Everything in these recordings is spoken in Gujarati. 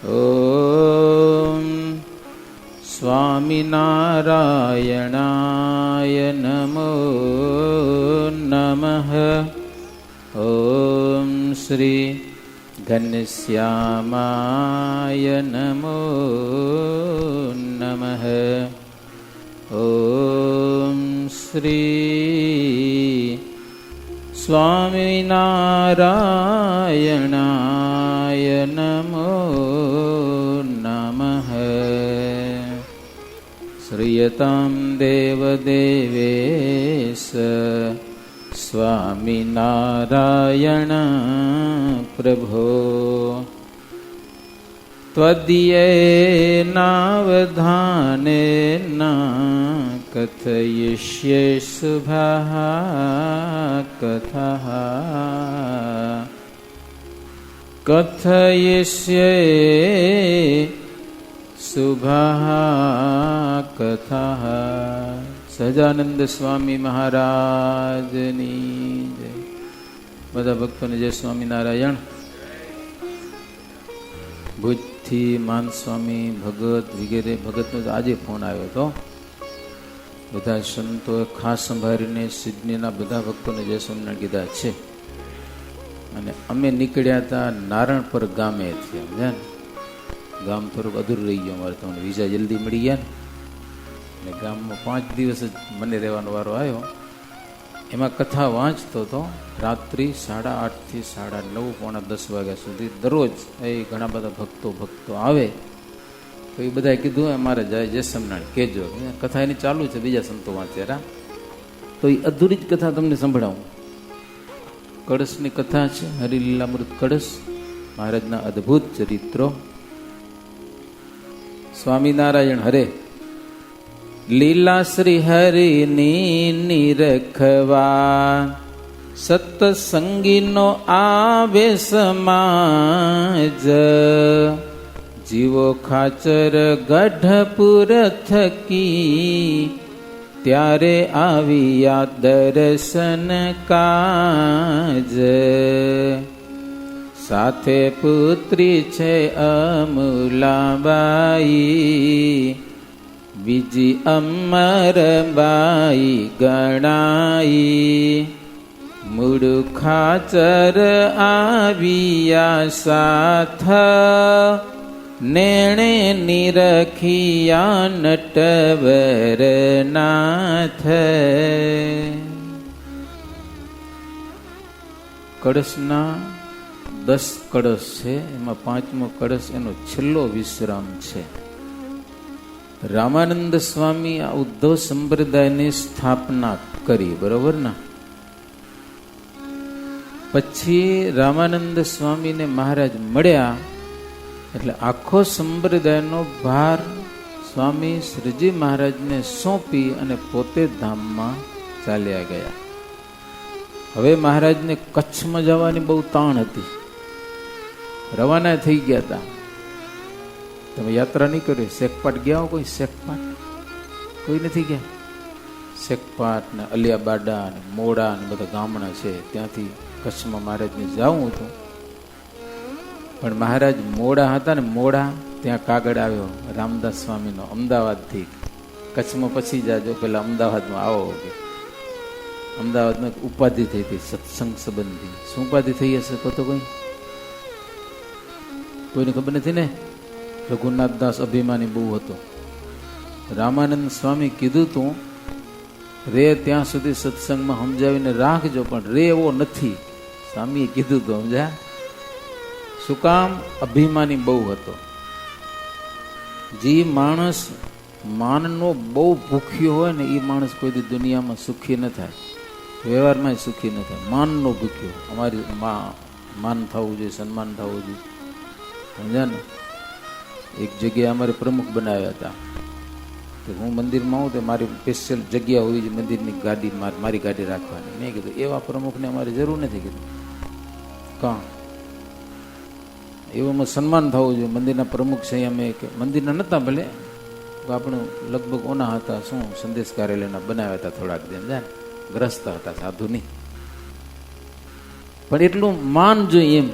ઓમ સ્વામિનારાયણાય નમો નમઃ. ઓમ શ્રી ઘનશ્યામાય નમો નમઃ. ઓમ શ્રી સ્વામિનારાયણાય નમો નમઃ. શ્રીયતાં દેવદેવેશ સ્વામિનારાયણ પ્રભો. ત્વદીયેનાવધાનેન કથયિષ્યે શુભઃ કથઃ. કથયિષ્યે શુભઃ કથઃ. સહજાનંદ સ્વામી મહારાજની જય. બધા ભક્તોને જય સ્વામિનારાયણ. ભુજથી માન સ્વામી ભગત વગેરે ભગતનો આજે ફોન આવ્યો હતો. બધા સંતોએ ખાસ સંભાળીને સિડનીના બધા ભક્તોને જય સ્વામિનારાયણ કીધા છે. અને અમે નીકળ્યા હતા નારણપર ગામેથી. સમજ્યા ને, ગામ થોડુંક અધૂરું રહી ગયું અમારે. તમને વિઝા જલ્દી મળી ગયા ને ગામમાં 5 દિવસ જ મને રહેવાનો વારો આવ્યો. એમાં કથા વાંચતો હતો રાત્રિ 8:30 થી 9:30 પોણા 10 વાગ્યા સુધી દરરોજ. એ ઘણા બધા ભક્તો આવે તો એ બધાએ કીધું અમારે જાય જય સ્વામિનારાયણ કહેજો. કથા એની ચાલુ છે, બીજા સંતો વાંચ્યા. તો એ અધૂરી જ કથા તમને સંભળાવું. કળશની કથા છે, હરિલીલામૃત કળશ, મહારાજના અદ્ભુત ચરિત્રો. સ્વામિનારાયણ હરે. લીલા શ્રી હરિની નિરખવા સત્સંગીનો આવે સમાજ. જીવો ખાચર ગઢપુર થકી ત્યારે આવ્યા દર્શન કાજ. સાથે પુત્રી છે અમૂલાબાઈ, બીજી અમરબાઈ ગણાઈ. મૂળ ખાચર આવ્યા સાથ, નેણે નિરખિયા નટવર નાથ. કળશના 10 કળશ છે, એમાં 5મો કળશ એનો છેલ્લો વિશ્રામ છે. રામાનંદ સ્વામી આ ઉદ્ધવ સંપ્રદાયની સ્થાપના કરી, બરોબર ને. પછી રામાનંદ સ્વામીને મહારાજ મળ્યા એટલે આખો સંપ્રદાયનો ભાર સ્વામી શ્રીજી મહારાજને સોંપી અને પોતે ધામમાં ચાલ્યા ગયા. હવે મહારાજને કચ્છમાં જવાની બહુ તાણ હતી. રવાના થઈ ગયા હતા. તમે યાત્રા નહીં કરી? શેખપાટ ગયા હો કોઈ? શેખપાટ કોઈ નથી ગયા? શેખપાટ ને અલિયાબાડા ને મોડા ને બધા ગામડા છે, ત્યાંથી કચ્છમાં મહારાજને જવું હતું. પણ મહારાજ મોડા હતા ને, મોડા ત્યાં કાગળ આવ્યો રામદાસ સ્વામીનો, અમદાવાદથી. કચ્છમાં પછી જાજો, પેલા અમદાવાદમાં આવો કે. અમદાવાદમાં એક ઉપાધિ થઈ હતી સત્સંગ સંબંધી. શું ઉપાધિ થઈ હશે તો કોઈ કોઈને ખબર નથી ને. રઘુનાથદાસ અભિમાની બહુ હતો. રામાનંદ સ્વામી કીધું તું રે ત્યાં સુધી સત્સંગમાં સમજાવીને રાખજો, પણ રે એવો નથી. સ્વામીએ કીધું તું, સમજ્યા? શું કામ? અભિમાની બહુ હતો. જે માણસ માનનો બહુ ભૂખ્યો હોય ને, એ માણસ કોઈ દી દુનિયામાં સુખી ન થાય, વ્યવહારમાં સુખી ન થાય. માનનો ભૂખ્યો. અમારી માન થવું જોઈએ, સન્માન થવું જોઈએ, સમજ્યા ને. એક જગ્યાએ અમારે પ્રમુખ બનાવ્યા હતા. તો હું મંદિરમાં આવું તો મારી સ્પેશિયલ જગ્યા હોવી જોઈએ, મંદિરની ગાડી મારી ગાડી રાખવાની. મેં કીધું એવા પ્રમુખને અમારે જરૂર નથી. કીધું કાં એવામાં સન્માન થવું જોઈએ. મંદિરના પ્રમુખ છે અમે કે મંદિરના નહોતા ભલે, આપણું લગભગ ઓના હતા, શું સંદેશ કાર્યાલયના બનાવ્યા હતા થોડાક દિન, ગ્રસ્ત હતા, સાધુ નહીં. પણ એટલું માન જોઈએ એમ.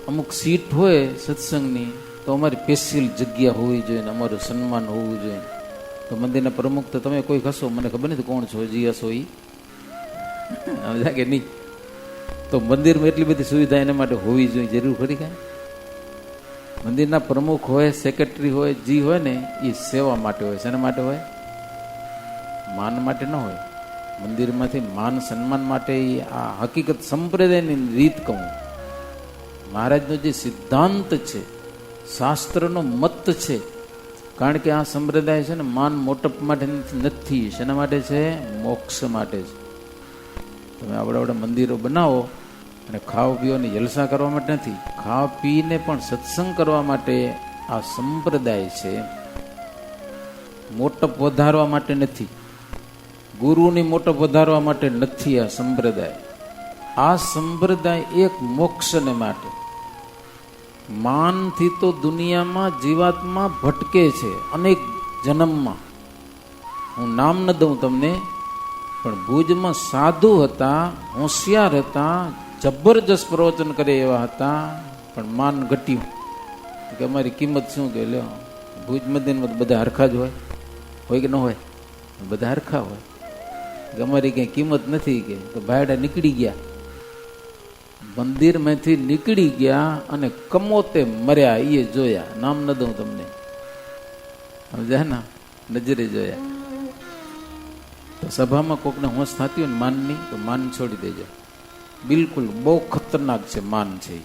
અમુક સીટ હોય સત્સંગની તો અમારી સ્પેશિયલ જગ્યા હોવી જોઈએ ને અમારું સન્માન હોવું જોઈએ. તો મંદિરના પ્રમુખ તો તમે કોઈ હશો, મને ખબર નથી કોણ છો, જી હશો એ સમજા કે નહીં. તો મંદિરમાં એટલી બધી સુવિધા એના માટે હોવી જોઈએ, જરૂર ખરી કાંઈ? મંદિરના પ્રમુખ હોય, સેક્રેટરી હોય, જી હોય ને એ સેવા માટે હોય. શેના માટે હોય? માન માટે ન હોય. મંદિરમાંથી માન સન્માન માટે. આ હકીકત સંપ્રદાયની રીત કહું, મહારાજનો જે સિદ્ધાંત છે, શાસ્ત્રનો મત છે. કારણ કે આ સંપ્રદાય છે ને માન મોટપ માટે નથી. શેના માટે છે? મોક્ષ માટે છે. તમે આવડા મંદિરો બનાવો અને ખાઓ પીઓ ને જલસા કરવા માટે નથી, ખાવા પીને પણ સત્સંગ કરવા માટે આ સંપ્રદાય છે. મોટપ વધારવા માટે નથી, ગુરુની મોટપ વધારવા માટે નથી આ સંપ્રદાય. આ સંપ્રદાય એક મોક્ષને માટે. માનથી તો દુનિયામાં જીવાત્મા ભટકે છે અનેક જન્મમાં. હું નામ ન દઉં તમને, પણ ભુજમાં સાધુ હતા, હોશિયાર હતા, જબરજસ્ત પ્રવચન કરે એવા હતા, પણ માન ઘટ્યું કે અમારી કિંમત શું કે લ્યો. ભુજ મંદિરમાં બધા હરખા જ હોય કે ન હોય? બધા હરખા હોય. અમારી કઈ કિંમત નથી કે તો ભાડા નીકળી ગયા, મંદિરમાંથી નીકળી ગયા અને કમોતે મર્યા. એ જોયા, નામ ન દઉં તમને, સમજ્યા ને, નજરે જોયા. તો સભામાં કોકને હોશ થતી હોય ને માનની, તો માન છોડી દેજો. બિલકુલ બહુ ખતરનાક છે માન છે.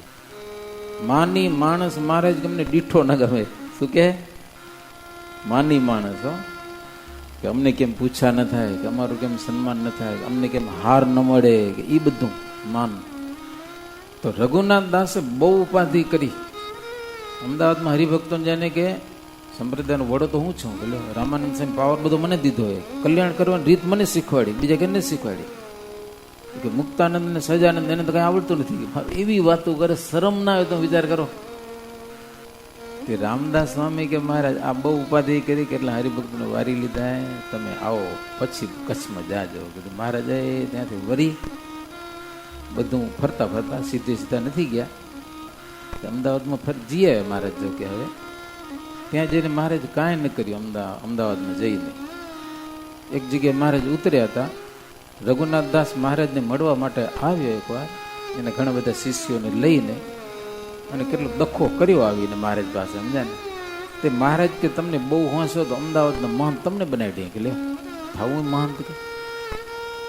માની માણસ મારે જ ગમને દીઠો ન ગમે. શું કે? માની માણસ હો, કે અમને કેમ પૂછા ન થાય, કે અમારું કેમ સન્માન ન થાય, અમને કેમ હાર ન મળે, કે એ બધું માન. તો રઘુનાથ દાસે બહુ ઉપાધિ કરી. અમદાવાદમાં હરિભક્તો જાણે કે સંપ્રદાયનો વડો તો હું છું, બોલો રામાનંદ સાહેબ પાવર બધો મને દીધો હોય, કલ્યાણ કરવાની રીત મને શીખવાડી, બીજા કેને શીખવાડી? કે મુક્તાનંદ ને સહજાનંદ એને તો કઈ આવડતું નથી. એવી વાતો કરે, શરમ ના આવે તો વિચાર કરો. તે રામદાસ સ્વામી કે મહારાજ આ બહુ ઉપાધિ કરી, કેટલા હરિભક્તને વારી લીધા, તમે આવો પછી કચ્છમાં જાજો. કીધું મહારાજ ત્યાંથી વરી બધું ફરતા ફરતા સીધા નથી ગયા, અમદાવાદમાં જઈએ મહારાજ. જો કે હવે ત્યાં જઈને મહારાજ કાંઈ ન કર્યું. અમદાવાદમાં જઈને એક જગ્યાએ મહારાજ ઉતર્યા હતા. રઘુનાથદાસ મહારાજને મળવા માટે આવ્યો એકવાર, એને ઘણા બધા શિષ્યોને લઈને, અને કેટલો દખો કર્યો આવીને મહારાજ પાસે, સમજ્યા ને. તે મહારાજ કે તમને બહુ હોંશો તો અમદાવાદના મહંત તમને બનાવી દે. કે લે થાવું મહંત? કે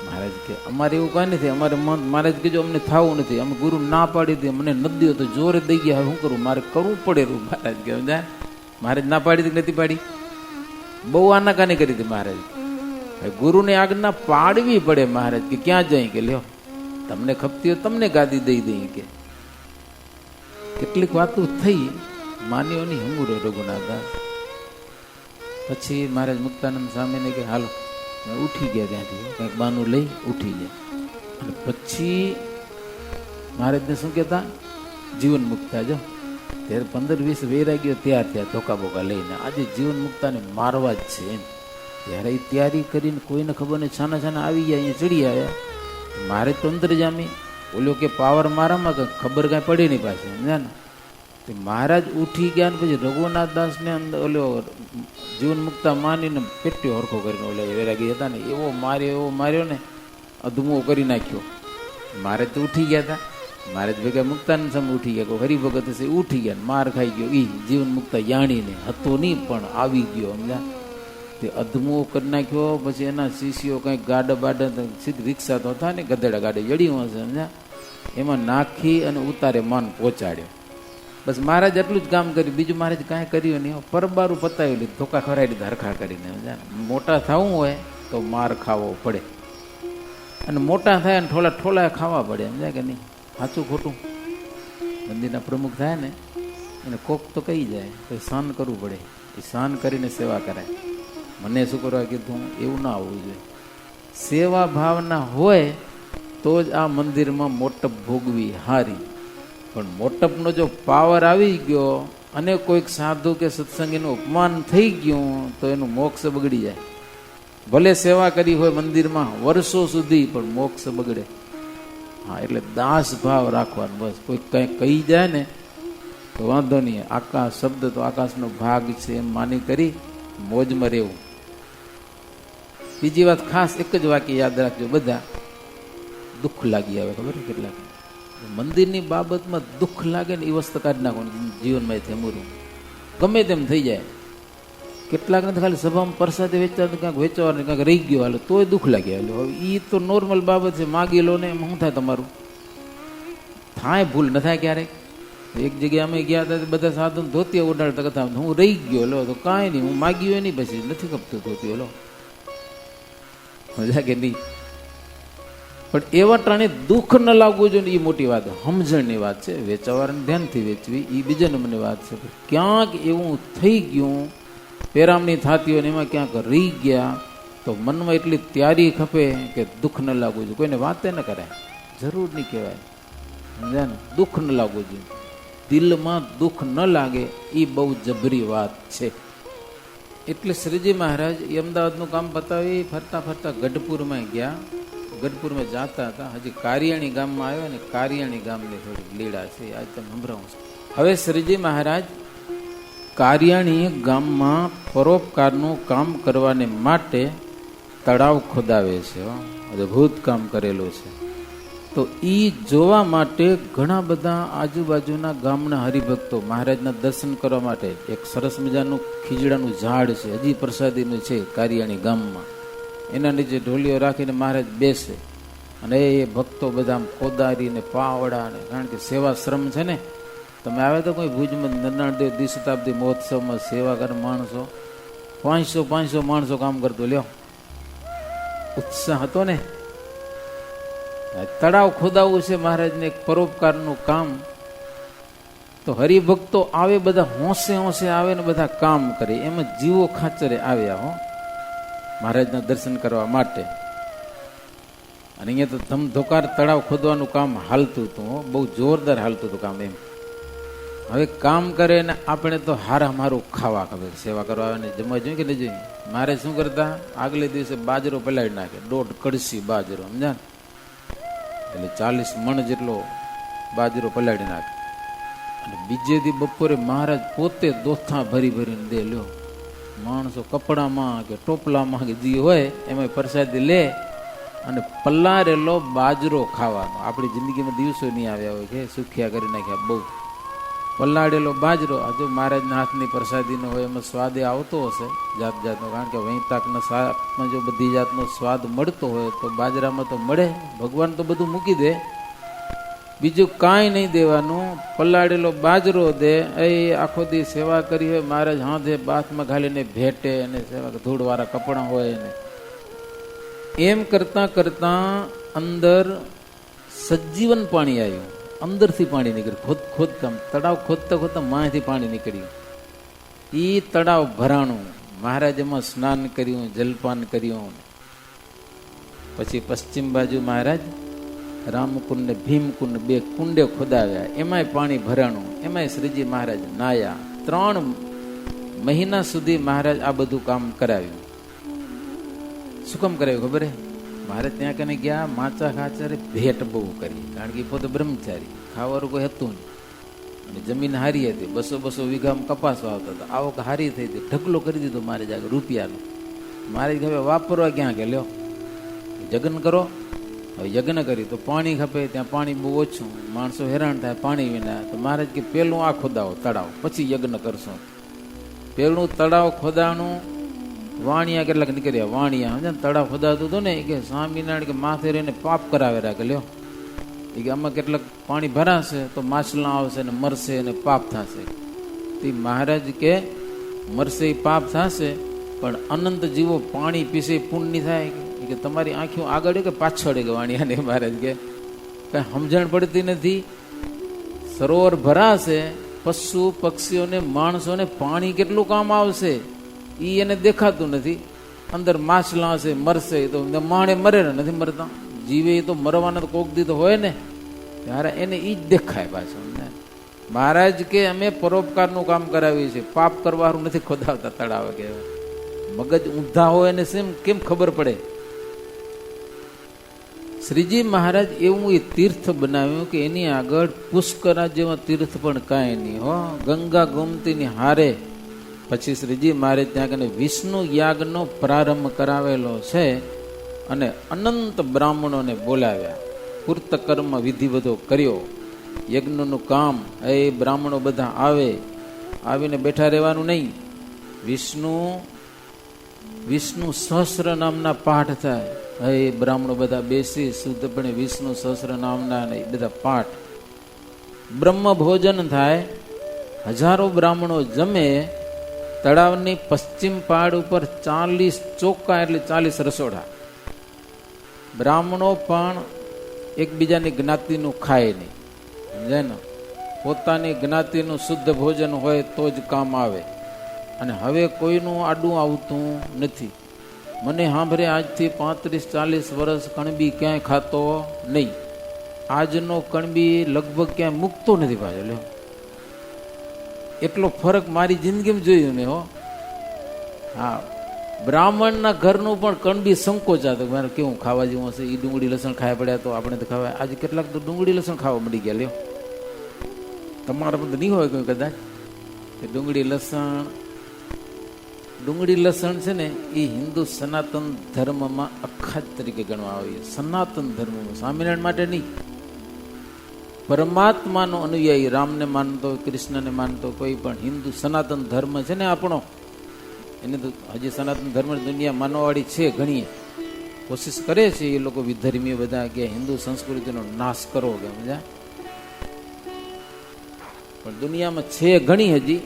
મહારાજ કે અમારે એવું કાંઈ નથી, અમારે મહંત. મહારાજ કે જો અમને થાવું નથી, અમે ગુરુ ના પાડી દે, મને નથી દો તો જોરે દઈ ગયા, શું કરું, મારે કરવું પડે. મહારાજ કે સમજ્યા, મહારાજ ના પાડી હતી નથી પાડી, બહુ આનાકાની કરી હતી મહારાજ. ગુરુને આજ્ઞા પાડવી પડે. મહારાજ કે ક્યાં જાય? કે લ્યો તમને ખપતી હોય તમને ગાદી દઈ દઈએ. કે કેટલીક વાતો થઈ માનીઓની હમુરો રઘુનાથદાસ. પછી મહારાજ મુક્તાનંદ સ્વામીને કે હાલો, ઉઠી ગયા ત્યાંથી, કંઈક બાનું લઈ ઉઠી ગયા. અને પછી મહારાજને શું કહેતા? જીવન મુક્તા. જો ત્યારે 15-20 વૈરાગીઓ તૈયાર થયા ધોકા બોકા લઈને, આજે જીવન મુક્તાને મારવા જ છે એમ. ત્યારે એ તૈયારી કરીને કોઈને ખબર નહીં, છાના છાના આવી ગયા, અહીંયા ચડી આવ્યા. મારે તો અંદર જામી, ઓલો કે પાવર મારામાં કે ખબર કાંઈ પડી નહીં પાછી, સમજ્યા ને. તે મહારાજ ઉઠી ગયા ને પછી રઘુનાથ દાસને અંદર ઓલો જીવન મુક્તા માનીને પેટ્યો હરખો કરીને, ઓલા વૈરાગી હતા ને એવો માર્યો ને અધમો કરી નાખ્યો. મહારાજ તો ઉઠી ગયા હતા, મહારાજ ભેગા મુક્તાનંદ સામે ઉઠી ગયા, કોઈ હરિભગત હશે ઉઠી ગયા, માર ખાઈ ગયો. એ જીવન મુક્તા જાણીને હતો નહીં પણ આવી ગયો, સમજ્યા. તે અધમો કરી નાખ્યો. પછી એના શિષ્યો કંઈક ગાડા બાડા સીધી રિક્ષા તો હતા ને, ગધેડા ગાડે જડ્યું હશે, સમજ્યા, એમાં નાખી અને ઉતારે માન પહોંચાડ્યો. બસ મહારાજ એટલું જ કામ કર્યું, બીજું મહારાજ કાંઈ કર્યું નહીં. પરબારું પતાવી લીધું, ધોકા ખરાઈ લીધા હરખા કરીને, સમજ્યા. મોટા થવું હોય તો માર ખાવો પડે, અને મોટા થાય ને ઠોલા ખાવા પડે, સમજ્યા કે નહીં? સાચું ખોટું? મંદિરના પ્રમુખ થાય ને એને કોક તો કહી જાય તો સહન કરવું પડે. એ સહન કરીને સેવા કરાય. મને શું કરવા કીધું? એવું ના હોવું જોઈએ. સેવા ભાવના હોય તો જ આ મંદિરમાં મોટપ ભોગવી હારી. પણ મોટપનો જો પાવર આવી ગયો અને કોઈક સાધુ કે સત્સંગીનું અપમાન થઈ ગયું તો એનું મોક્ષ બગડી જાય. ભલે સેવા કરી હોય મંદિરમાં વર્ષો સુધી, પણ મોક્ષ બગડે. હા, એટલે દાસ ભાવ રાખવાનો. બસ કોઈ કંઈ કહી જાય ને તો વાંધો નહીં, આકાશ શબ્દ તો આકાશનો ભાગ છે એમ માની કરી મોજમાં રહેવું. બીજી વાત ખાસ એક જ વાક્ય યાદ રાખજો બધા, દુઃખ લાગી આવે ખબર કેટલાક મંદિરની બાબતમાં દુઃખ લાગે ને એ વસ્તુ કાઢી નાખવાનું જીવનમાં થેમુરું ગમે તેમ થઈ જાય. કેટલાક ને ખાલી સભામાં પ્રસાદ વેચવા ક્યાંક વેચવા ક્યાંક રહી ગયો હાલો તોય દુઃખ લાગે. હાલો હવે એ તો નોર્મલ બાબત છે, માગી લો ને એમ શું થાય તમારું? થાય ભૂલ ન થાય ક્યારેક. એક જગ્યાએ અમે ગયા હતા બધા સાધુ ધોતી ઉડાડતા કથા હું રહી ગયો લો તો કાંઈ નહીં, હું માગ્યું નહીં પછી નથી ખપતું ધોતી લો મજા કે નહીં. પણ એવા ટાણે દુઃખ ન લાગવું જોઈએ ને એ મોટી વાત, સમજણની વાત છે. વેચવાને ધ્યાનથી વેચવી એ બીજા નંબરની વાત છે. ક્યાંક એવું થઈ ગયું પેરામણી થતી હોય ને એમાં ક્યાંક રહી ગયા તો મનમાં એટલી તૈયારી ખપે કે દુઃખ ન લાગવું જોઈએ. કોઈને વાતે ન કરાય, જરૂર નહીં કહેવાય, સમજ્યા ને? દુઃખ ન લાગવું જોઈએ, દિલમાં દુઃખ ન લાગે એ બહુ જબરી વાત છે. એટલે શ્રીજી મહારાજ એ અમદાવાદનું કામ પતાવી ફરતા ફરતા ગઢપુરમાં ગયા. ગઢપુરમાં જતા હતા, હજી કારિયાણી ગામમાં આવ્યા ને કારિયાણી ગામની થોડી લીડા છે આજ તમે સંભળાવું. હવે શ્રીજી મહારાજ કારિયાણી ગામમાં પરોપકારનું કામ કરવાને માટે તળાવ ખોદાવે છે. અદભુત કામ કરેલું છે. તો એ જોવા માટે ઘણા બધા આજુબાજુના ગામના હરિભક્તો મહારાજના દર્શન કરવા માટે એક સરસ મજાનું ખીજડાનું ઝાડ છે, હજી પ્રસાદીનું છે કારિયાણી ગામમાં. એના નીચે ઢોલીઓ રાખીને મહારાજ બેસે અને એ ભક્તો બધા કોદારી ને પાવડા ને, કારણ કે સેવા શ્રમ છે ને. તમે આવે તો કોઈ ભુજમાં નરનાળદેવ દ્વિશતાબ્દી મહોત્સવમાં સેવા કરે માણસો 500 માણસો કામ કરતો લ્યો, ઉત્સાહ હતો ને. તળાવ ખોદાવું છે મહારાજને, એક પરોપકારનું કામ. તો હરિભક્તો આવે બધા હોંશે હોંશે આવે ને બધા કામ કરે, એમાં જીવો ખાચરે આવ્યા હો મહારાજના દર્શન કરવા માટે. અને અહીંયા તો ધમધોકાર તળાવ ખોદવાનું કામ હાલતું હતું, બહુ જોરદાર હાલતું હતું કામ. એમ હવે કામ કરે ને આપણે તો હારા મારું ખાવા ખબર, સેવા કરવા આવે ને જમવા જોઈએ કે નહીં જોઈએ. મારે શું કરતા, આગલે દિવસે બાજરો પલાળી નાખે, 1.5 કળશી બાજરો, સમજા ને? એટલે 40 મણ જેટલો બાજરો પલાળી નાખે. અને બીજે દી બપોરે મહારાજ પોતે દોથા ભરી ભરીને દે. લ્યો, માણસો કપડામાં કે ટોપલામાં કે જે હોય એમાં પ્રસાદી લે અને પલારેલો બાજરો ખાવાનો. આપણી જિંદગીમાં દિવસો નહીં આવ્યા હોય કે સુખ્યા કરી નાખ્યા બહુ. પલાળેલો બાજરો હજુ મહારાજના હાથની પ્રસાદીનો હોય, એમાં સ્વાદ આવતો હશે જાત જાતનો, કારણ કે વૈતાકના શાકમાં જો બધી જાતનો સ્વાદ મળતો હોય તો બાજરામાં તો મળે. ભગવાન તો બધું મૂકી દે, બીજું કાંઈ નહીં દેવાનું. પલાળેલો બાજરો દે. એ આખો દી સેવા કરી હોય મહારાજ હાથે બાથમાં ઘાલીને ભેટે અને સેવા ધૂળવાળા કપડાં હોય એને. એમ કરતા કરતા અંદર સજીવન પાણી આવ્યું, અંદરથી પાણી નીકળ્યું. ખોદકામ તળાવ ખોદતા ખોદતા માથી પાણી નીકળ્યું. એ તળાવ ભરાણું. મહારાજ એમાં સ્નાન કર્યું, જલપાન કર્યું. પછી પશ્ચિમ બાજુ મહારાજ રામકુંડ ને ભીમકુંડ 2 કુંડે ખોદાવ્યા, એમાંય પાણી ભરાણું. એમાંય શ્રીજી મહારાજ નાયા. 3 મહિના સુધી મહારાજ આ બધું કામ કરાવ્યું. શું કામ કરાવ્યું ખબર હે? મહારાજ ત્યાં કને ગયા, માચા ખાચરે ભેટ બહુ કરી, કારણ કે પોતે બ્રહ્મચારી, ખાવાનું કોઈ હતું નહીં. અને જમીન હારી હતી, 200 વીઘામાં કપાસ વાવતા હતા. આવક હારી થઈ હતી, ઢગલો કરી દીધો મહારાજ આગળ રૂપિયાનો. મહારાજ હવે વાપરવા ક્યાં કે લ્યો જગન કરો. હવે યજ્ઞ કરી તો પાણી ખપે, ત્યાં પાણી બહુ ઓછું, માણસો હેરાન થાય પાણી વિના. તો મહારાજ કે પેલું આ ખોદાવો તળાવ, પછી યજ્ઞ કરશો. પેલું તળાવ ખોદાનું. વાણિયા કેટલાક નીકળ્યા, વાણિયા સમજે તળાવ ખોદાતું હતું ને, કે સ્વામિનારાયણ કે માથે રહીને પાપ કરાવે રાખે. લ્યો એ કે આમાં કેટલાક પાણી ભરાશે તો માછલા આવશે ને મરશે ને પાપ થશે. તે મહારાજ કે મરશે એ પાપ થશે, પણ અનંત જીવો પાણી પીશે પુણ્ય થાય. કે તમારી આંખો આગળ કે પાછળ કે વાણિયાને મહારાજ કે કઈ સમજણ પડતી નથી. સરોવર ભરાશે, પશુ પક્ષીઓને માણસોને પાણી કેટલું કામ આવશે એ એને દેખાતું નથી. અંદર માછલા હશે મરશે તો માણે મરે ને નથી મરતા. જીવે તો મરવાના તો કોક દી તો હોય ને, ત્યારે એને ઈ જ દેખાય પાછું. મહારાજ કે અમે પરોપકારનું કામ કરાવીએ છીએ, પાપ કરવાનું નથી ખોદાવતા તળાવ. કે મગજ ઊંધા હોય ને કેમ ખબર પડે? શ્રીજી મહારાજ એવું એ તીર્થ બનાવ્યું કે એની આગળ પુષ્કરા જેવા તીર્થ પણ કાંઈ નહીં હો. ગંગા ગોમતીની હારે પછી શ્રીજી મહારાજ ત્યાં કને વિષ્ણુ યાગનો પ્રારંભ કરાવેલો છે અને અનંત બ્રાહ્મણોને બોલાવ્યા. પૂર્ત કર્મ વિધિ બધો કર્યો. યજ્ઞનું કામ એ બ્રાહ્મણો બધા આવીને બેઠા રહેવાનું નહીં. વિષ્ણુ સહસ્ર નામના પાઠ થાય. હે બ્રાહ્મણો બધા બેસી શુદ્ધપણે વિષ્ણુ સહસ્ર નામના બધા પાઠ. બ્રહ્મ ભોજન થાય. હજારો બ્રાહ્મણો જમે. તળાવની પશ્ચિમ પાડ ઉપર 40 ચોકા એટલે 40 રસોડા. બ્રાહ્મણો પણ એકબીજાની જ્ઞાતિનું ખાય નહીં, સમજાય ને. પોતાની જ્ઞાતિનું શુદ્ધ ભોજન હોય તો જ કામ આવે. અને હવે કોઈનું આડું આવતું નથી. મને સાંભળે આજથી 35-40 વર્ષ કણબી ક્યાંય ખાતો નહીં. આજનો કણબી લગભગ ક્યાંય મૂકતો નથી પાછો. લ્યો, એટલો ફરક મારી જિંદગીમાં જોયું ને હો. હા, બ્રાહ્મણના ઘરનું પણ કણબી સંકોચાતો મારે કેવું ખાવા જેવું હશે. એ ડુંગળી લસણ ખાવા પડ્યા તો આપણે તો ખાવા. આજે કેટલાક તો ડુંગળી લસણ ખાવા મળી ગયા. લ્યો, તમારા બધું નહીં હોય કોઈ કદાચ. ડુંગળી લસણ છે ને એ હિન્દુ સનાતન ધર્મમાં અખાત તરીકે ગણવા આવી. સનાતન ધર્મમાં, સ્વામિનારાયણ માટે નહીં. પરમાત્માનો અનુયાયી, રામને માનતો, કૃષ્ણને માનતો કોઈ પણ હિન્દુ સનાતન ધર્મ છે ને આપણો, એને તો હજી સનાતન ધર્મ દુનિયા માનવાવાળી છે ઘણી. કોશિશ કરે છે એ લોકો વિધર્મી બધા કે હિન્દુ સંસ્કૃતિનો નાશ કરો કે સમજ્યા. પણ દુનિયામાં છે ઘણી હજી.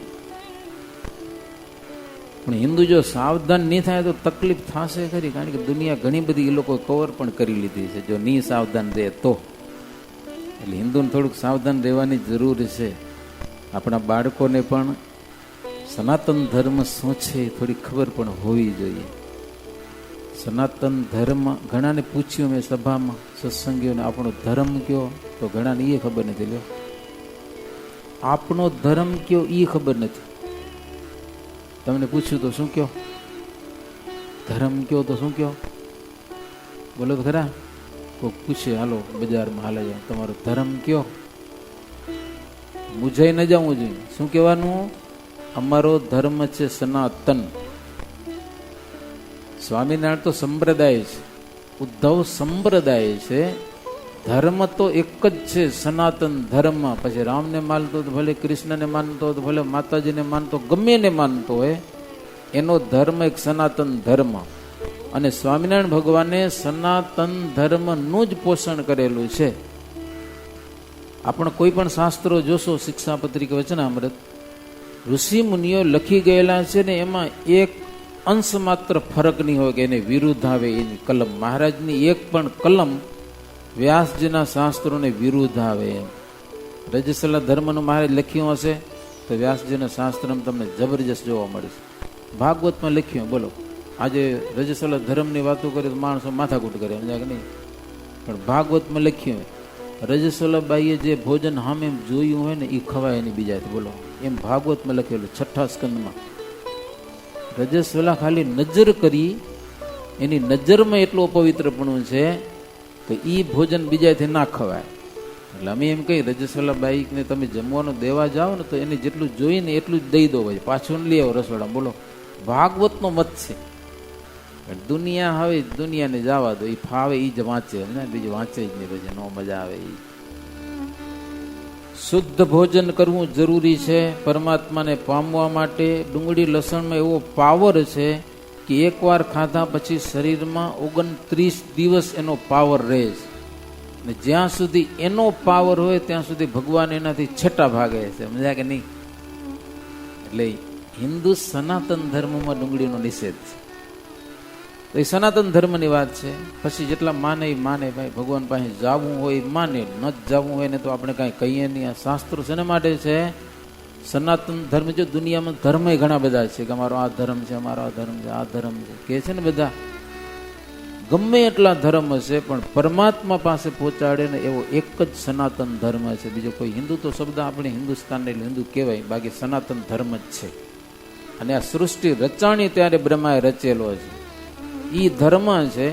પણ હિન્દુ જો સાવધાન નહીં થાય તો તકલીફ થશે ખરી. કારણ કે દુનિયા ઘણી બધી એ લોકો કવર પણ કરી લીધી છે જો નહીં સાવધાન રહે તો. એટલે હિન્દુને થોડુંક સાવધાન રહેવાની જરૂર છે. આપણા બાળકોને પણ સનાતન ધર્મ શું છે થોડી ખબર પણ હોવી જોઈએ. સનાતન ધર્મ, ઘણાને પૂછ્યું મેં સભામાં, સત્સંગીઓને, આપણો ધર્મ કયો? તો ઘણાને એ ખબર નથી. લ્યો, આપણો ધર્મ કયો એ ખબર નથી. તમને પૂછ્યું તો શું કયો? ધર્મ કયો તો શું કયો? બોલો તો ખરા. કોઈ પૂછે, હાલો બજારમાં હાલે જાઓ, તમારો ધર્મ કયો? મૂંઝાઈ ન જવું જોઈએ. શું કહેવાનું? અમારો ધર્મ છે સનાતન. સ્વામિનારાયણ તો સંપ્રદાય છે, ઉદ્ધવ સંપ્રદાય છે. ધર્મ તો એક જ છે, સનાતન ધર્મ. પછી રામને માનતો તો ભલે, કૃષ્ણને માનતો તો ભલે, માતાજીને માનતો, ગમે ને માનતો હોય, એનો ધર્મ એક સનાતન ધર્મ. અને સ્વામિનારાયણ ભગવાને સનાતન ધર્મનું જ પોષણ કરેલું છે. આપણે કોઈ પણ શાસ્ત્રો જોશો, શિક્ષાપત્રી કે વચનામૃત, ઋષિ મુનિઓ લખી ગયેલા છે ને એમાં એક અંશ માત્ર ફરક નહીં હોય કે એને વિરુદ્ધ આવે એની કલમ. મહારાજની એક પણ કલમ વ્યાસજીના શાસ્ત્રોને વિરુદ્ધ આવે એમ. રજસ્વલા ધર્મનું મહારાજ લખ્યું હશે તો વ્યાસજીના શાસ્ત્રમાં તમને જબરજસ્ત જોવા મળે છે. ભાગવતમાં લખ્યું, બોલો, આજે રજસ્વલા ધર્મની વાતો કરે તો માણસો માથાકૂટ કરે, સમજ્યા કે નહીં? પણ ભાગવતમાં લખ્યું, રજસ્વલાબાઈએ જે ભોજન સામે જોયું હોય ને એ ખવાય નહીં બીજાથી. બોલો, એમ ભાગવતમાં લખેલું 6ઠા સ્કંદમાં. રજસ્વલા ખાલી નજર કરી, એની નજરમાં એટલું અપવિત્રપણું છે તો એ ભોજન બીજાથી ના ખવાય. એટલે અમે એમ કહી, રજસ્વલાબાઈને તમે જમવાનું દેવા જાઓ ને તો એને જેટલું જોઈએ ને એટલું જ દઈ દો ભાઈ, પાછું લઈ આવો રસોડા. બોલો, ભાગવતનો મત છે. દુનિયા હવે દુનિયાને જવા દો, એ ફાવે એ જ વાંચે ને, બીજું વાંચે જ નહીં, પછી નો મજા આવે. શુદ્ધ ભોજન કરવું જરૂરી છે પરમાત્માને પામવા માટે. ડુંગળી લસણમાં એવો પાવર છે કે એકવાર ખાધા પછી શરીરમાં 29 દિવસ એનો પાવર રહે છે. ને જ્યાં સુધી એનો પાવર હોય ત્યાં સુધી ભગવાન એનાથી છેટા ભાગે છે, સમજ્યા કે નહીં? એટલે હિન્દુ સનાતન ધર્મમાં ડુંગળીનો નિષેધ છે. તો એ સનાતન ધર્મની વાત છે. પછી જેટલા માને એ માને, ભાઈ ભગવાન પાસે જવું હોય માને, ન જ જવું હોય ને તો આપણે કાંઈ કહીએ નહીં. આ શાસ્ત્રો શેના માટે છે? સનાતન ધર્મ. જો દુનિયામાં ધર્મ ઘણા બધા છે કે અમારો આ ધર્મ છે, અમારો આ ધર્મ છે, આ ધર્મ છે કે છે ને બધા. ગમે એટલા ધર્મ હશે પણ પરમાત્મા પાસે પહોંચાડે ને એવો એક જ સનાતન ધર્મ છે. બીજો કોઈ હિન્દુ તો શબ્દ આપણે હિન્દુસ્તાનને હિન્દુ કહેવાય, બાકી સનાતન ધર્મ જ છે. અને આ સૃષ્ટિ રચાણી ત્યારે બ્રહ્માએ રચેલો છે. એ ધર્મ છે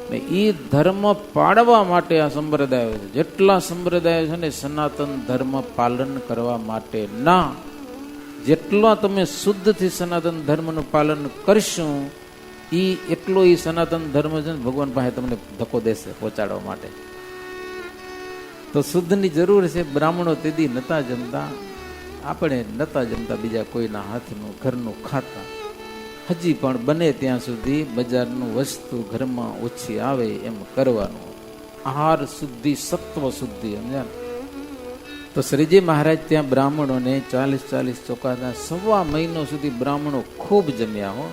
ને એ ધર્મ પાળવા માટે આ સંપ્રદાયો છે. જેટલા સંપ્રદાયો છે ને સનાતન ધર્મ પાલન કરવા માટે ના. જેટલા તમે શુદ્ધથી સનાતન ધર્મનું પાલન કરશું એટલો એ સનાતન ધર્મ છે ને ભગવાન પાસે તમને ધક્કો દેશે પહોંચાડવા માટે. તો શુદ્ધની જરૂર છે. બ્રાહ્મણો તેદી નતા જમતા, આપણે નતા જમતા બીજા કોઈના હાથનું ઘરનું ખાતા. હજી પણ બને ત્યાં સુધી બજારનું વસ્તુ ઘરમાં ઓછી આવે એમ કરવાનું. આહાર શુદ્ધિ, સત્વ શુદ્ધિ, સમજ્યા. તો શ્રીજી મહારાજ ત્યાં બ્રાહ્મણોને 40 ચોકાના 1.5 મહિનો સુધી બ્રાહ્મણો ખૂબ જમ્યા હો.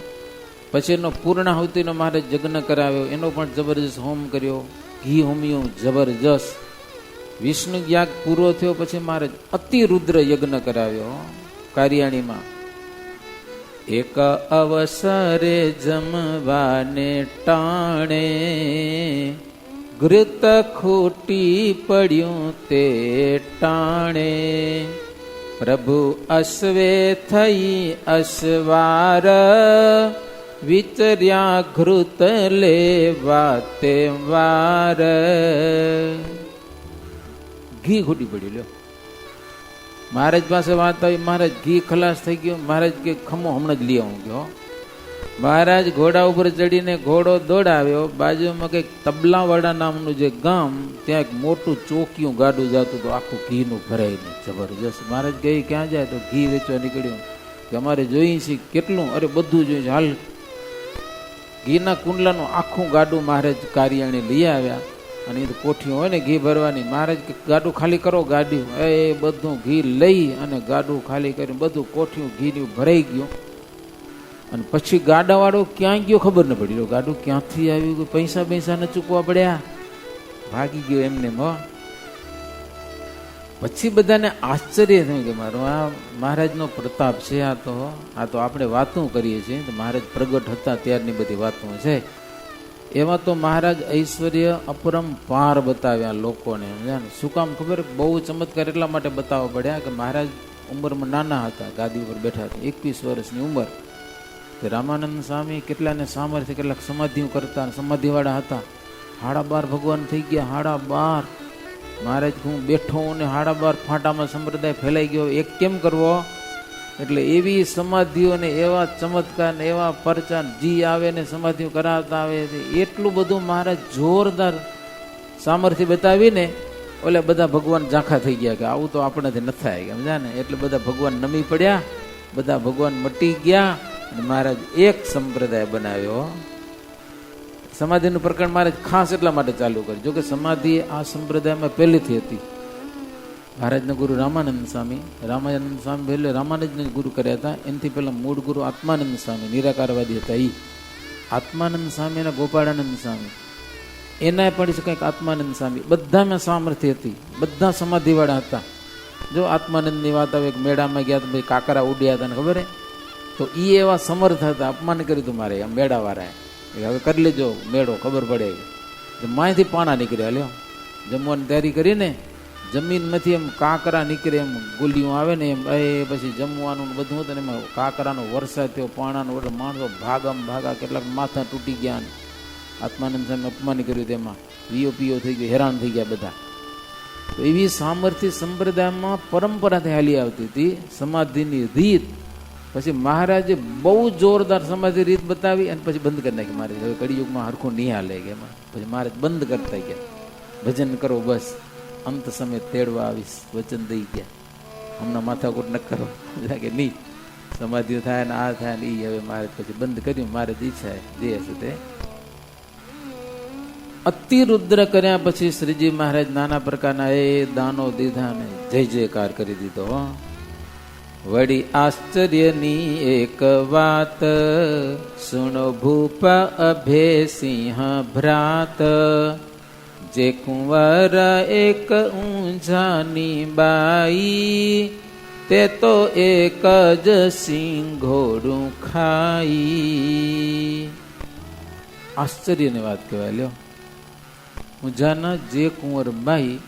પછી એનો પૂર્ણાહુતિનો મહારાજ યજ્ઞ કરાવ્યો, એનો પણ જબરજસ્ત હોમ કર્યો, ઘી હોમ્યું જબરજસ્ત. વિષ્ણુ યાગ પૂરો થયો પછી મહારાજ અતિરુદ્ર યજ્ઞ કરાવ્યો કારિયાણીમાં. એક અવસરે જમવાને ટાણે, ઘૃત ખૂટી પડ્યું તે ટાણે, પ્રભુ અશ્વે થઈ અશ્વાર, વિચર્યા ઘૃત લેવા તે વાર. ઘી ખૂટી પડ્યું. લ્યો મહારાજ પાસે વાત આવી, મહારાજ ઘી ખલાસ થઈ ગયો. મહારાજ કે ખમો હમણાં જ લઈ આવું ગયો. મહારાજ ઘોડા ઉપર ચડીને ઘોડો દોડાવ્યો. બાજુમાં કંઈક તબલાવાડા નામનું જે ગામ, ત્યાં એક મોટું ચોકિયું ગાડું જતું હતું, આખું ઘીનું ભરાઈને જબરજસ્ત. મહારાજ ગઈ ક્યાં જાય તો ઘી વેચવા નીકળ્યું કે અમારે જોઈએ છીએ કેટલું. અરે બધું જોઈએ, હાલ. ઘીના કુંડલાનું આખું ગાડું મહારાજ કારિયાણી લઈ આવ્યા. અને એ તો કોઠીઓ હોય ને ઘી ભરવાની. મહારાજ ગાડું ખાલી કરો. ગાડ્યું એ બધું ઘી લઈ અને ગાડું ખાલી કર્યું. બધું કોઠીયું ઘીનું ભરાઈ ગયું. અને પછી ગાડાવાળો ક્યાં ગયો ખબર ન પડી. ગાડું ક્યાંથી આવ્યું, પૈસા ન ચૂકવા પડ્યા, ભાગી ગયો એમને. પછી બધાને આશ્ચર્ય થયું કે મારો આ મહારાજનો પ્રતાપ છે. આ તો આપણે વાતો કરીએ છીએ તો મહારાજ પ્રગટ હતા ત્યારની બધી વાતો છે. એમાં તો મહારાજ ઐશ્વર્ય અપરંપાર બતાવ્યા લોકોને. શું કામ ખબર? બહુ ચમત્કાર એટલા માટે બતાવવા પડ્યા કે મહારાજ ઉંમરમાં નાના હતા, ગાદી ઉપર બેઠા હતા, 21 વર્ષની ઉંમર. રામાનંદ સ્વામી કેટલાને સામર્થ્ય, કેટલાક સમાધિઓ કરતા, સમાધિવાળા હતા. 12.5 ભગવાન થઈ ગયા. 12.5 મહારાજ હું બેઠો ને 12.5 ફાંટામાં સંપ્રદાય ફેલાઈ ગયો. એક કેમ કરવો? એટલે એવી સમાધિઓ ને એવા ચમત્કાર ને એવા પરચા જી આવે ને સમાધિઓ કરાવતા આવે. એટલું બધું મહારાજ જોરદાર સામર્થ્ય બતાવીને ઓલે બધા ભગવાન ઝાંખા થઈ ગયા કે આવું તો આપણને ન થાય, સમજ્યા ને. એટલે બધા ભગવાન નમી પડ્યા, બધા ભગવાન મટી ગયા. અને મહારાજ એક સંપ્રદાય બનાવ્યો. સમાધિનું પ્રકરણ મહારાજ ખાસ એટલા માટે ચાલુ કર્યું. જોકે સમાધિ આ સંપ્રદાયમાં પહેલેથી હતી. મહારાજના ગુરુ રામાનંદ સ્વામી પહેલે રામાનંદને ગુરુ કર્યા હતા. એનાથી પહેલા મૂળ ગુરુ આત્માનંદ સ્વામી નિરાકારવાદી હતા. એ આત્માનંદ સ્વામી અને ગોપાળાનંદ સ્વામી એના પડી કંઈક આત્માનંદ સ્વામી બધામાં સામર્થ્ય હતી. બધા સમાધિવાળા હતા. જો આત્માનંદની વાત આવે, એક મેળામાં ગયા તો ભાઈ કાકરા ઉડ્યા હતા ને ખબર હે. તો એ એવા સમર્થ હતા. અપમાન કર્યું હતું મારે આ મેળાવાળાએ. હવે કરી લેજો મેળો, ખબર પડે. માયથી પાણા નીકળ્યા. લ્યો જમવાની તૈયારી કરીને જમીનમાંથી એમ કાંકરા નીકળે, એમ ગોલીઓ આવે ને એમ. પછી જમવાનું બધું હતું ને એમાં કાંકરાનો વરસાદ થયો, પાણાનો. માણસો ભાગા, કેટલાક માથા તૂટી ગયા. ને આત્માનંદ સાહેબ અપમાન કર્યું તેમાં પીઓ થઈ ગયો, હેરાન થઈ ગયા બધા. તો એવી સામર્થ્ય સંપ્રદાયમાં પરંપરાથી હાલી આવતી હતી સમાધિની રીત. પછી મહારાજે બહુ જોરદાર સમાધિ રીત બતાવી અને પછી બંધ કરી નાખી. મહારાજ હવે કળિયુગમાં હરખું નહીં હાલે કે એમાં. પછી મહારાજ બંધ કરતા ગયા. ભજન કરો બસ, અંત સમય તેડવા આવીશ, વચન દઈ ગયા. હમણાં માથાકૂટ ન કરો કે નહીં, સમાધિઓ થાય ને આ થાય ને એ. હવે મહારાજ પછી બંધ કર્યું. મહારાજ ઈચ્છા જે હશે તે. અતિરુદ્ર કર્યા પછી શ્રીજી મહારાજ નાના પ્રકારના દાનો દીધા ને જય જયકાર કરી દીધો. વળી આશ્ચર્યની એક વાત સુણો ભૂપ અભેસિંહ ભ્રાત, જે કુંવર એક ઊંઝાની બાઈ, તે તો એક જ સિંઘોડું ખાઈ. આશ્ચર્યની વાત કહેવાય. લ્યો ઊંઝાના જે કુંવર બાઈ,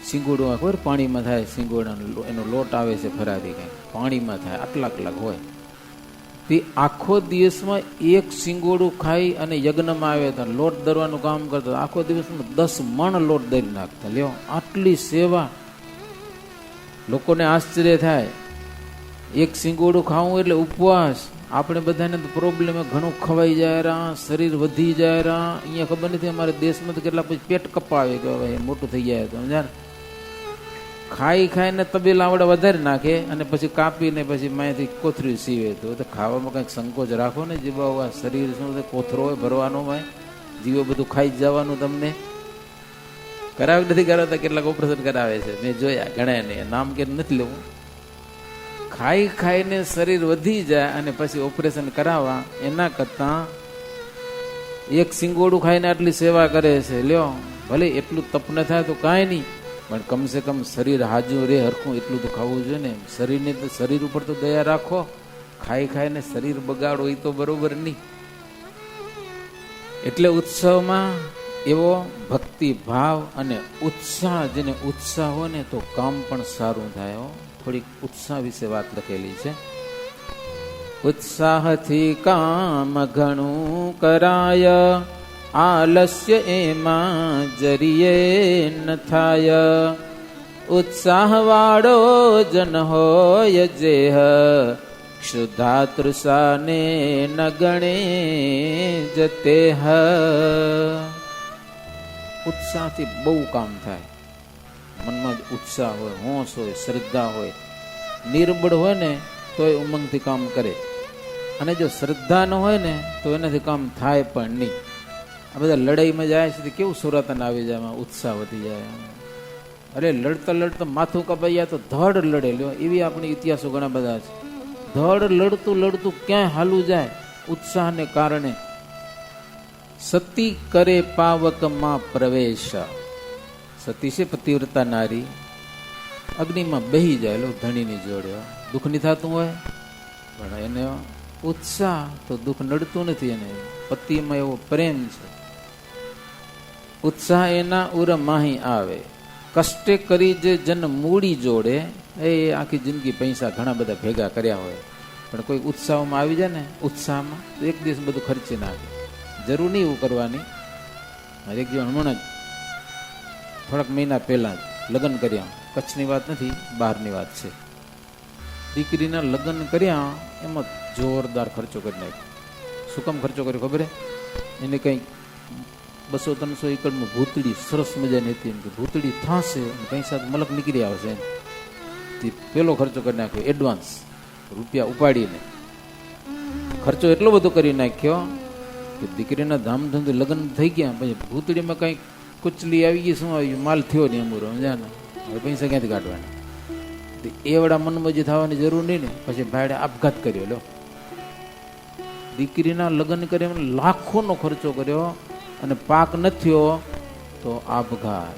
સિંગોડું ખબર પાણીમાં થાય, સિંગોડાનો એનો લોટ આવે છે ફરારી, કંઈક પાણીમાં થાય, આટલા કલાક હોય. તે આખો દિવસમાં એક સિંગોડું ખાઈ અને યજ્ઞમાં આવ્યા હતા, લોટ દરવાનું કામ કરતા, આખો દિવસમાં 10 મણ લોટ દરી નાખતા. લ્યો, આટલી સેવા. લોકોને આશ્ચર્ય થાય, એક સિંગોડું ખાવું એટલે ઉપવાસ. આપણે બધાને તો પ્રોબ્લેમ, ઘણું ખવાઈ જાય રહ્યા, શરીર વધી જાય રહ્યા. અહીંયા ખબર નથી અમારા દેશમાં તો કેટલા પછી પેટ કપાવે કે હવે મોટું થઈ જાય તો સમજા. ખાઈ ખાઈને તબેલા આવડે વધારે નાખે અને પછી કાપીને પછી માયાથી કોથરી સીવે. તો ખાવામાં કંઈક સંકોચ રાખો ને જીવા. શરીર શું કોથરો હોય ભરવાનો હોય, જીવો બધું ખાઈ જ જવાનું. તમને કરાવે નથી કરાવતા? કેટલાક ઓપરેશન કરાવે છે, મેં જોયા ઘણા ને, નામ કે નથી લેવું. ખાઈ ખાઈને શરીર વધી જાય અને પછી ઓપરેશન કરાવવા એના કરતા એક સિંગોડું ખાઈને આટલી સેવા કરે છે. લ્યો, ભલે એટલું તપ ન થાય તો કાંઈ નહીં, પણ કમસે કમ શરીર હાજુ રે હરખું એટલું તો ખાવું જોઈએ ને. શરીરને તો શરીર ઉપર તો દયા રાખો. ખાઈ ખાઈને શરીર બગાડો એ તો બરોબર નહીં. એટલે ઉત્સવમાં એવો ભક્તિ ભાવ અને ઉત્સાહ, જેને ઉત્સાહ હોય ને તો કામ પણ સારું થાય. થોડીક ઉત્સાહ વિશે વાત લખેલી છે. ઉત્સાહથી કામ ઘણું કરાય, આલસ્ય એમાં જરીએ ન થાય. ઉત્સાહ વાળો જન હોય જેહ, ક્ષુધા તૃષાને ન ગણે જતેહ. ઉત્સાહથી બહુ કામ થાય. મનમાં જ ઉત્સાહ હોય, હોશ હોય, શ્રદ્ધા હોય. નિર્બળ હોય ને તો એ ઉમંગથી કામ કરે, અને જો શ્રદ્ધા ન હોય ને તો એનાથી કામ થાય પણ નહીં. આ બધા લડાઈમાં જાય છે કેવું સુરતન આવી જાય, એમાં ઉત્સાહ વધી જાય. અરે લડતા લડતા માથું કપાઈ જાય તો ધડ લડે. લ્યો, એવી આપણી ઇતિહાસો ઘણા બધા છે. ધડ લડતું લડતું ક્યાંય હાલું જાય ઉત્સાહને કારણે. સતી કરે પાવકમાં પ્રવેશ. સતી છે પતિવ્રતા નારી, અગ્નિમાં બેહી જાય લો ધણીની જોડે. દુઃખ નહીં થતું હોય પણ એને ઉત્સાહ તો દુઃખ નડતું નથી. એને પતિમાં એવો પ્રેમ છે. ઉત્સાહ એના ઉર માહી આવે. કષ્ટે કરી જે જન મૂડી જોડે, એ આખી જિંદગી પૈસા ઘણા બધા ભેગા કર્યા હોય, પણ કોઈ ઉત્સાહમાં આવી જાય ને, ઉત્સાહમાં તો એક દિવસ બધું ખર્ચી નાખે. જરૂર નહીં એવું કરવાની. એક દિવસ હમણાં જ થોડાક મહિના પહેલા જ લગ્ન કર્યા. કચ્છની વાત નથી, બહારની વાત છે. દીકરીના લગ્ન કર્યા, એમાં જોરદાર ખર્ચો કરી નાખ્યો. શું કામ ખર્ચો કર્યો ખબર? એને કંઈક 200-300 એકડમાં ભૂતળી સરસ મજાની હતી. એમ કે ભૂતળી થશે પૈસા મલક નીકળી આવશે. તે પેલો ખર્ચો કરી નાખ્યો, એડવાન્સ રૂપિયા ઉપાડીને. ખર્ચો એટલો બધો કરી નાખ્યો કે દીકરીના ધામધૂમથી લગ્ન થઈ ગયા. પછી ભૂતળીમાં કંઈક કુચલી આવી ગઈ, શું આવી, માલ થયો નહીં અમૂરો, સમજ્યા ને. હવે પૈસા ક્યાંથી કાઢવાના? એવડા મનમજી થવાની જરૂર નહીં ને. પછી ભાડે આપઘાત કર્યો. લો, દીકરીના લગ્ન કર્યા, લાખોનો ખર્ચો કર્યો અને પાક ન થયો તો આપઘાત.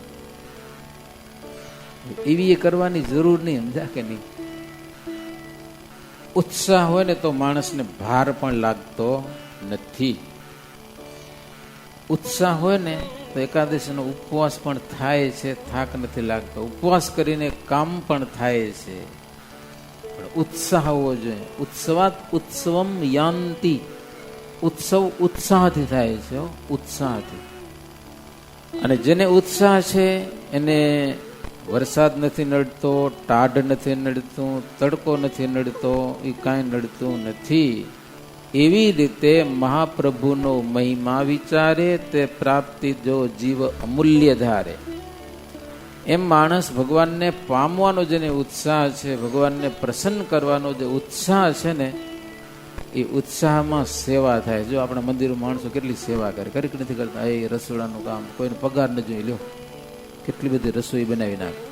એવી એ કરવાની જરૂર નહીં, સમજ્યા કે નહીં? ઉત્સાહ હોય ને તો માણસને ભાર પણ લાગતો નથી. ઉત્સાહ હોય ને તો એકાદશીનો ઉપવાસ પણ થાય છે, થાક નથી લાગતો. ઉપવાસ કરીને કામ પણ થાય છે, પણ ઉત્સાહ હોવો જોઈએ. ઉત્સવાત ઉત્સવમ યાંતિ. ઉત્સવ ઉત્સાહથી થાય છે, ઉત્સાહથી. અને જેને ઉત્સાહ છે એને વરસાદ નથી નડતો, ટાઢ નથી નડતું, તડકો નથી નડતો, એ કાંઈ નડતું નથી. એવી રીતે મહાપ્રભુનો મહિમા વિચારે તે પ્રાપ્તિ જો જીવ અમૂલ્ય ધારે. એમ માણસ ભગવાનને પામવાનો જેને ઉત્સાહ છે, ભગવાનને પ્રસન્ન કરવાનો જે ઉત્સાહ છે ને, એ ઉત્સાહમાં સેવા થાય. જો આપણા મંદિરો માણસો કેટલી સેવા કરે, કરી નથી કરતા. એ રસોડાનું કામ, કોઈને પગાર ન જોઈ લ્યો, કેટલી બધી રસોઈ બનાવી નાખે,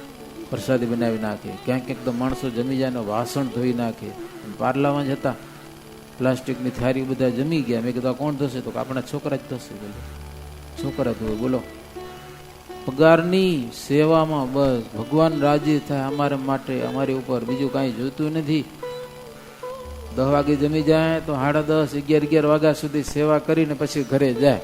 પ્રસાદી બનાવી નાખે. ક્યાંક ક્યાંક તો માણસો જમી જાય ને વાસણ ધોઈ નાખે. પાર્લામાં જ હતા, પ્લાસ્ટિકની થાળી બધા જમી ગયા. મેં કીધું કોણ થશે? તો આપણા છોકરા જ થશે. બોલો, છોકરા ધોવે. બોલો, પગારની સેવામાં બસ ભગવાન રાજી થાય અમારા માટે, અમારી ઉપર બીજું કાંઈ જોઈતું નથી. 10 વાગે જમી જાય તો 10:30, 11 વાગ્યા સુધી સેવા કરીને પછી ઘરે જાય.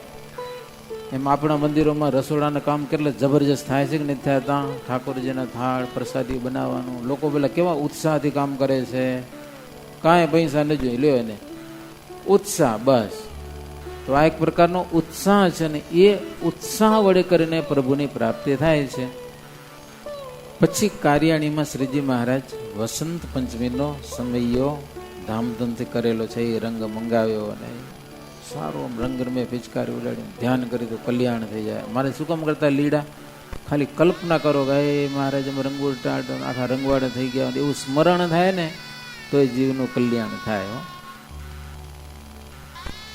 એમ આપણા મંદિરોમાં રસોડાના કામ કેટલા જબરજસ્ત થાય છે કે નથી થતા? ઠાકોરજીના થાળ પ્રસાદી બનાવવાનું લોકો પેલા કેવા ઉત્સાહથી કામ કરે છે. કાંઈ પૈસા ન જોઈ લ્યો એને. ઉત્સાહ, બસ. તો આ એક પ્રકારનો ઉત્સાહ છે ને એ ઉત્સાહ વડે કરીને પ્રભુની પ્રાપ્તિ થાય છે. પછી કારિયાણીમાં શ્રીજી મહારાજ વસંત પંચમીનો સમયો ધામધૂમથી કરેલો છે. એ રંગ મંગાવ્યો અને સારો રંગ રમે, પિચકારી ઉડાડી ધ્યાન કરી તો કલ્યાણ થઈ જાય. મારે શું કામ કરતા લીડા? ખાલી કલ્પના કરો કે મહારાજ અમે રંગોટા આખા રંગવાડા થઈ ગયા, એવું સ્મરણ થાય ને તો એ જીવનું કલ્યાણ થાય.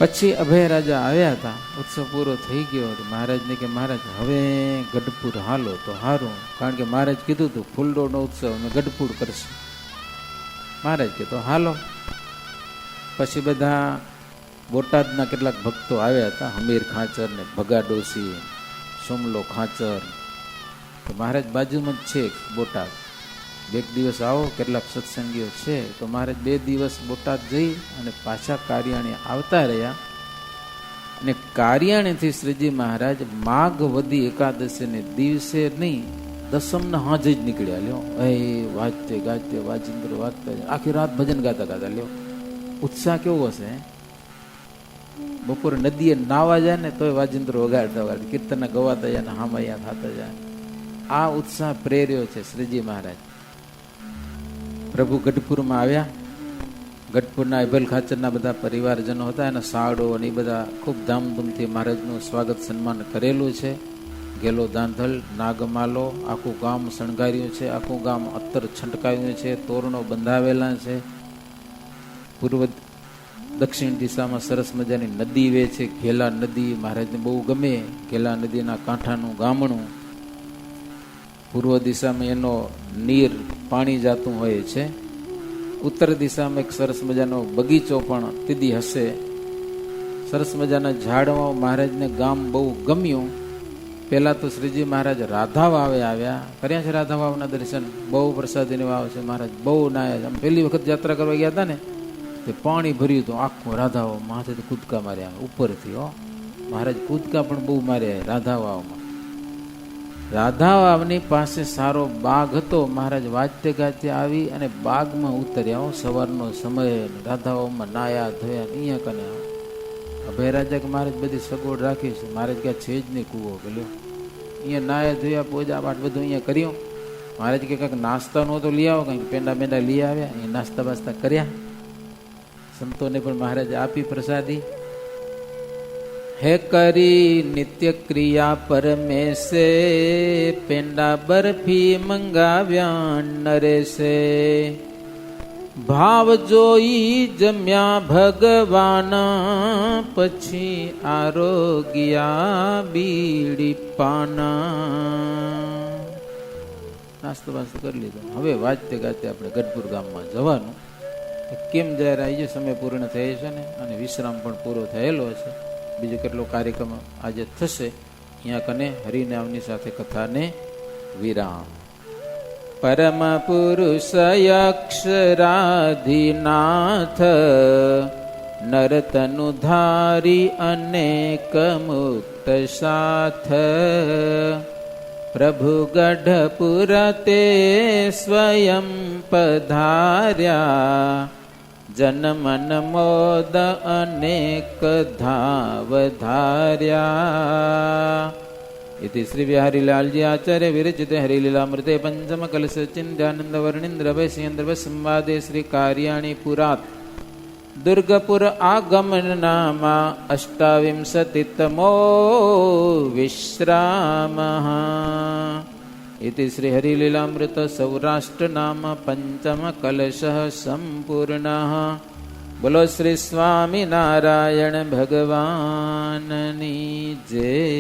પછી અભય રાજા આવ્યા હતા, ઉત્સવ પૂરો થઈ ગયો. મહારાજને કે મહારાજ હવે ગઢપુર હાલો તો હારું, કારણ કે મહારાજ કીધું હતું ફૂલડોળનો ઉત્સવ અમે ગઢપુર કરશું. મહારાજ કે તો હાલો. પછી બધા બોટાદના કેટલાક ભક્તો આવ્યા હતા, હમીર ખાચર ને ભગા ડોસી, સોમલો ખાચર. તો મહારાજ બાજુમાં જ છે બોટાદ, બે દિવસ આવો, કેટલાક સત્સંગીઓ છે. તો મહારાજ 2 દિવસ બોટાદ જઈ અને પાછા કારિયાણી આવતા રહ્યા. અને કારિયાણીથી શ્રીજી મહારાજ માઘવદી એકાદશીને દિવસે નહીં, દસમના હાજે જ નીકળ્યા. લ્યો વાજતે ગાજતે વાજિંદ્ર વાગતા, આખી રાત ભજન ગાતા ગાતા. લ્યો ઉત્સાહ કેવો હશે! બપોરે નદીએ નાવા જાય ને તોય વાજિંદ્ર વગાડતા વગાડતા, કીર્તન ગવાતા જાય ને હામૈયા થતા જાય. આ ઉત્સાહ પ્રેર્યો છે શ્રીજી મહારાજ. પ્રભુ ગઢપુરમાં આવ્યા. ગઢપુરના અભલ ખાચરના બધા પરિવારજનો હતા, એના સાડો અને એ બધા ખૂબ ધામધૂમથી મહારાજનું સ્વાગત સન્માન કરેલું છે. ગેલો દાંધલ, નાગમાલો, આખું ગામ શણગાર્યું છે, આખું ગામ અત્તર છંટકાવ્યું છે, તોરણો બંધાવેલા છે. પૂર્વ દક્ષિણ દિશામાં સરસ મજાની નદી વે છે, ઘેલા નદી. મહારાજને બહુ ગમે. ઘેલા નદીના કાંઠાનું ગામણું. પૂર્વ દિશામાં એનો નીર પાણી જાતું હોય છે. ઉત્તર દિશામાં એક સરસ મજાનો બગીચો પણ તીદી હશે. સરસ મજાના ઝાડવા. મહારાજને ગામ બહુ ગમ્યું. પહેલા તો શ્રીજી મહારાજ રાધા વાવે આવ્યા. કર્યા છે રાધા વાવના દર્શન? બહુ પ્રસાદીની વાવ છે. મહારાજ બહુ નાયા. આમ પહેલી વખત યાત્રા કરવા ગયા હતા ને તે પાણી ભર્યું હતું આખું. રાધા વાવ માથેથી કૂદકા માર્યા ઉપરથી. મહારાજ કૂદકા પણ બહુ માર્યા રાધા વાવમાં. રાધા વાવની પાસે સારો બાગ હતો. મહારાજ વાજતે ગાજતે આવી અને બાગમાં ઉતર્યા. સવારનો સમય. રાધા વાવમાં નાયા ધોયા. અહીંયા કને અભય રાજા કે મહારાજ બધી સગવડ રાખી છે. મહારાજ ક્યાં છે જ નહીં કૂવો. પેલો અહીંયા નાયા ધોયા, પૂજા પાઠ બધું અહીંયા કર્યું. મહારાજ કે કંઈક નાસ્તાનો તો લઈ આવો, કંઈક પેંડા બેંડા લઈ આવ્યા. અહીંયા નાસ્તા બાસ્તા કર્યા. સંતોને પણ મહારાજ આપી પ્રસાદી. હે કરી નિત્ય ક્રિયા પરમેશે, પેંડા બરફી મંગાવ્યા નરેશે. ભાવ જોઈ જમ્યા ભગવાન, પછી આરોગ્યા બીડી પાના. નાસ્તો બાસ્તો કરી લીધો. હવે વાજતે ગાજતે આપણે ગઢપુર ગામમાં જવાનું. કેમ જ્યારે આજે સમય પૂર્ણ થયો છે ને, અને વિશ્રામ પણ પૂરો થયેલો છે. બીજો કેટલો કાર્યક્રમ આજે થશે. અહીંયા કને હરિનામની સાથે કથાને વિરામ. પરમ પુરુષ અક્ષરાધિનાથ, નરતનુ ધારી અનેક મુક્ત સાથ. પ્રભુ ગઢપુર તે સ્વયં પધાર્યા, જનમન મોદ અનેક ધાવ ધાર્યા. इति श्री बिहारीलालजी आचार्य विरचित हरिलीलामृते पंचम कलश चिंत्यानंद वर्णिंद्र वैश्येन्द्र संवादे श्री कार्याणि पुरात् दुर्गपुर आगमन नामा अष्टाविंशतितमो विश्रामः. इति श्री हरिलीलामृत सौराष्ट्र नाम पंचम कलशः संपूर्णः. बोलो श्री स्वामी नारायण भगवाननी जय.